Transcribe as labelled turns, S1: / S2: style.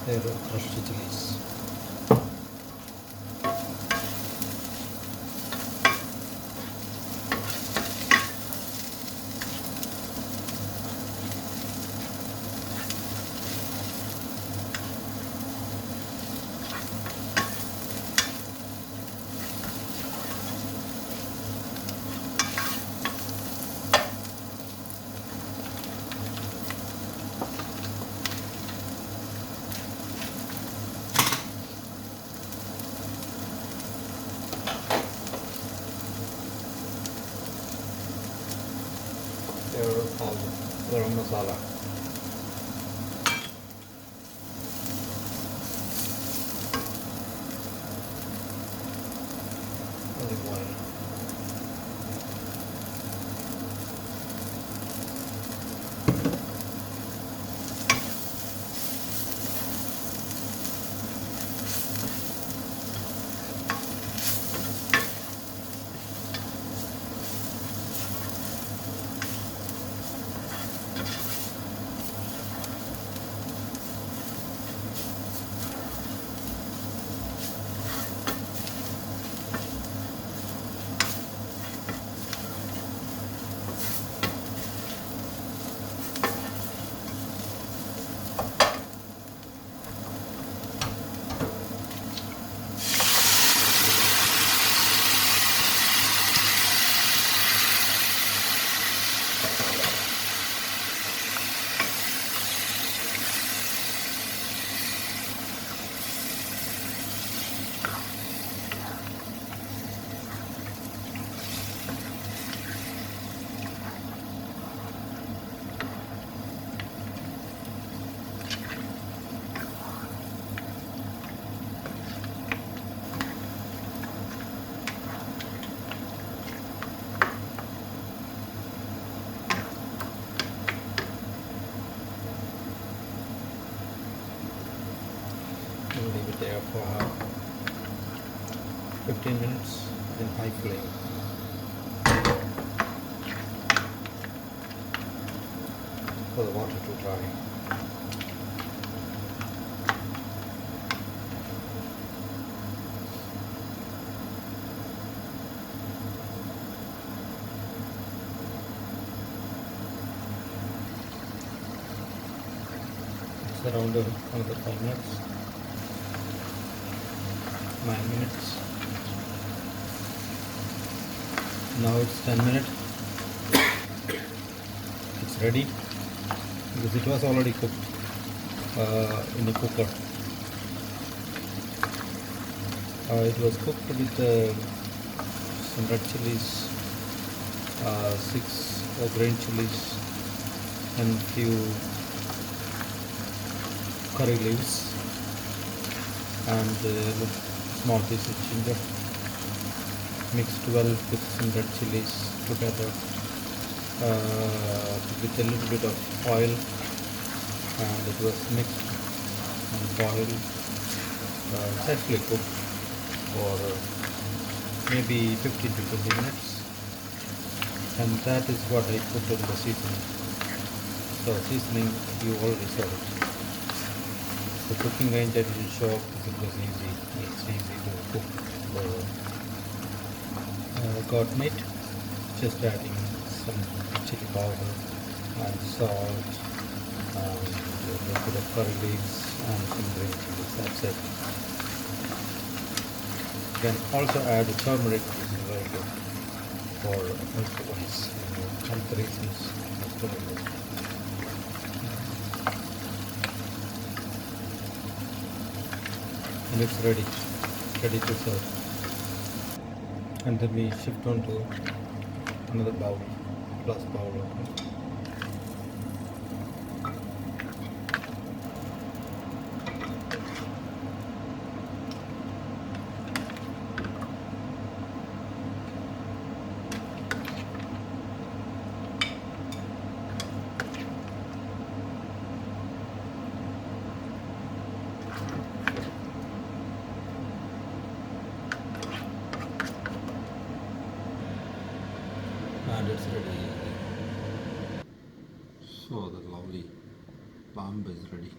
S1: their crushed chilies. Their garam masala. Olive oil. And leave it there for 15 minutes in high flame. For the water to dry. It's around another 5 minutes. 9 minutes. Now it's 10 minutes. It's ready because it was already cooked in the cooker. It was cooked with some red chilies, 6 green chilies, and few curry leaves, and small piece of ginger. Mixed well with some red chilies together with a little bit of oil, and it was mixed and boiled, safely cooked for maybe 15 to 20 minutes, and that is what I put in the seasoning. So seasoning you already saw it. The cooking range I didn't show up because it was easy. It's easy to cook the goat meat. Just adding some chili powder and salt and a little bit of curry leaves and some green chilies. That's it. You can also add turmeric, which is very good for health reasons. It's very good. And it's ready to serve. And then we shift on to another bowl, glass bowl. And it's ready. So the lovely lamb is ready.